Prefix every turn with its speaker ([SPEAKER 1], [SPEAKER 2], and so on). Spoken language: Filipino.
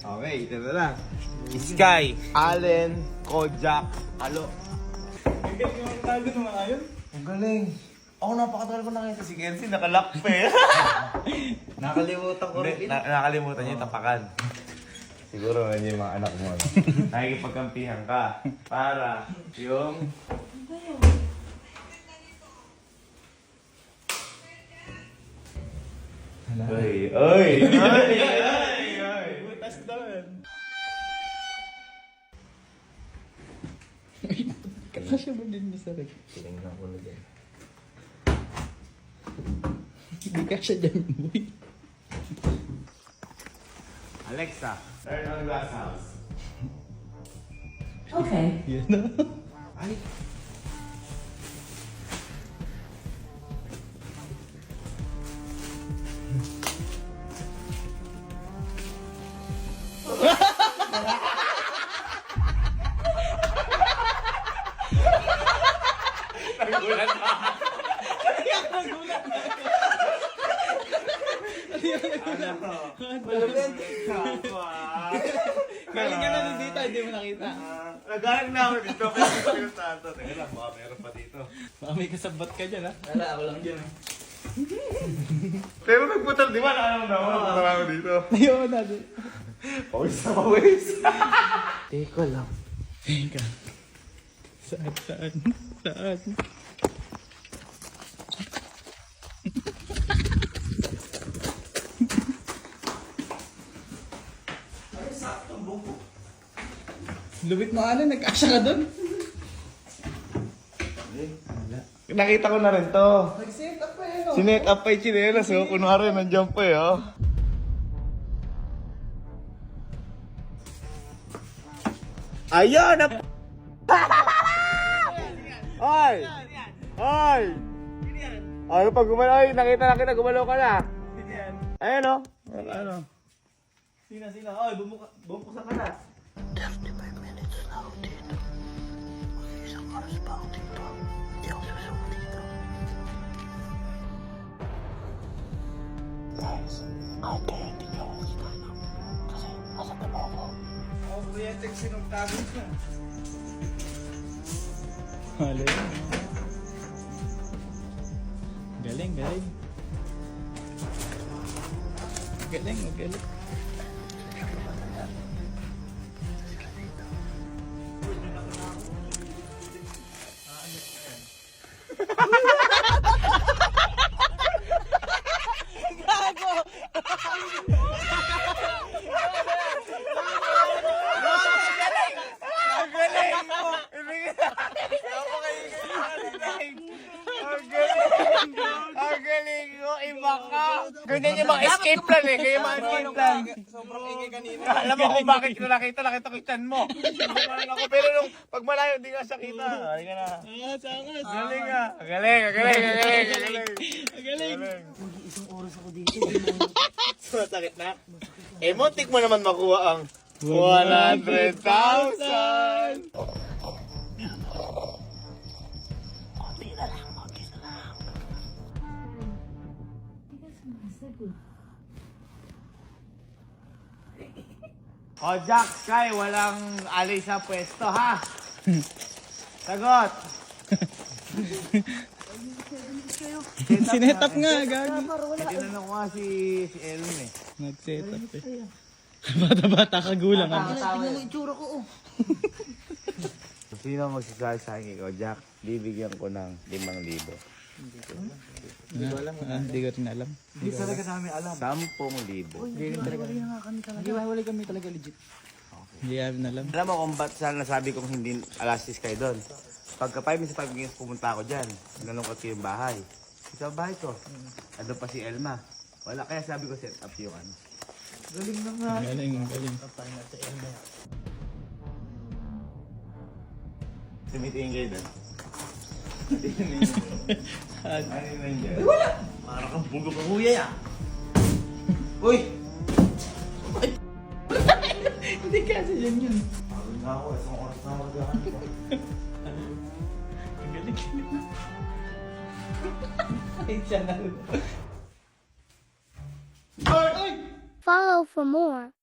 [SPEAKER 1] Okay, ito na lang. Sky, Allen, Kojak, Alo.
[SPEAKER 2] Ang galing yung tago ng mga yun.
[SPEAKER 1] Ang galing. Ako napakatagal ko nakita si Kenzie, nakalak pa eh.
[SPEAKER 2] Nakalimutan ko rin.
[SPEAKER 1] Nakalimutan niya yung tapakan. Siguro yun yung mga anak mo. No? Nakikipagkampihan ka para yung... Oy! Oy! Oy!
[SPEAKER 2] Butas doon. Kasya ba din mo sa rin?
[SPEAKER 1] Tinignan ko na din.
[SPEAKER 2] Hindi kasya dyan, boy.
[SPEAKER 1] Alexa, turn on glass house.
[SPEAKER 3] Okay.
[SPEAKER 2] Yan na.
[SPEAKER 1] Ay! Nagulat na.
[SPEAKER 2] Galing ka na din dito, hindi mo nakita.
[SPEAKER 1] Nagaling na ako dito. Pero hindi ko pinuntahan to. Teka lang, baka meron pa dito.
[SPEAKER 2] Baka may kasabot ka dyan, ha? Wala, ako lang dyan, ha?
[SPEAKER 1] Pero nagputal, di ba? Nakalaman na ako. Nagputal ako dito.
[SPEAKER 2] Ayaw na din.
[SPEAKER 1] Pawis na pawis.
[SPEAKER 2] Teka lang. Teka. Saan? Lubit mo ano, nag-asya ka doon?
[SPEAKER 1] Nakita ko na rin to.
[SPEAKER 2] Nag-set up pa yun,
[SPEAKER 1] Sinet up pa yung chinelas, oh. Kunwari, nandiyan pa eh, oh. Ayun! Ay! Ay! Ay, pag gumalaw, ay, nakita, gumalaw ka na. Ayun, oh. Ano?
[SPEAKER 2] Sina? Oy, bumuksan ka na.
[SPEAKER 4] 35 minutes na ako dito. Mag-isang oras pa ako dito. Hindi ako susunod dito. Guys, kahit kayo hindi nyo ako sinanap. Kasi masama mo ako.
[SPEAKER 2] Oh, kuya, text sinugtago ka. Galing. Galing. Galing.
[SPEAKER 1] Ang galing ko, iba ka. Ganyan yung mga escape plan eh. Ganyan yung mga escape plan.
[SPEAKER 2] Sobrang ingay kanina.
[SPEAKER 1] Alam mo kung bakit ko nakita ko yung chan mo. Ako, pero nung pag malayo, di nga siya kita. Halika na.
[SPEAKER 2] Angas.
[SPEAKER 1] Galing nga. Galing.
[SPEAKER 2] Galing.
[SPEAKER 4] Isang oras ako dito.
[SPEAKER 1] Masakit na. Emotic mo naman makuha ang 100,000.
[SPEAKER 4] Konti na lang.
[SPEAKER 1] O Jack, Sky, walang alay sa pwesto, ha? Sagot.
[SPEAKER 2] Sinet up nga, gagi.
[SPEAKER 1] Tinanong ko nga si Elm eh.
[SPEAKER 2] Nag-set up eh. Bata-bata kagulang.
[SPEAKER 4] Tingnan mo yung itsura ko, oh.
[SPEAKER 1] Kung sino magsasabi sa akin, ikaw, Jack, bibigyan ko ng 5,000.
[SPEAKER 2] Hindi ko rin alam.
[SPEAKER 4] Hindi talaga namin alam.
[SPEAKER 1] 10,000.
[SPEAKER 4] Hindi, wala kami talaga legit.
[SPEAKER 2] Hindi namin alam.
[SPEAKER 1] Alam mo kung ba't saan nasabi kong hindi alas si Sky doon? Pagka 5 minutes 5 minutes pumunta ako dyan. Ganun ko yung bahay. Sa bahay ko. Ano pa si Elma. Wala, kaya sabi ko set up yung ano. Galing na nga.
[SPEAKER 2] Galing.
[SPEAKER 1] Sumitingin kayo doon. Ano yung nandiyan?
[SPEAKER 4] Wala! Parang kang bulog ka kuya ya. Uy!
[SPEAKER 2] Hindi kasi yun.
[SPEAKER 1] Pagod na ako. Isang oras na ako dyan.
[SPEAKER 2] Galing. Ay, siya na.
[SPEAKER 3] Follow for more.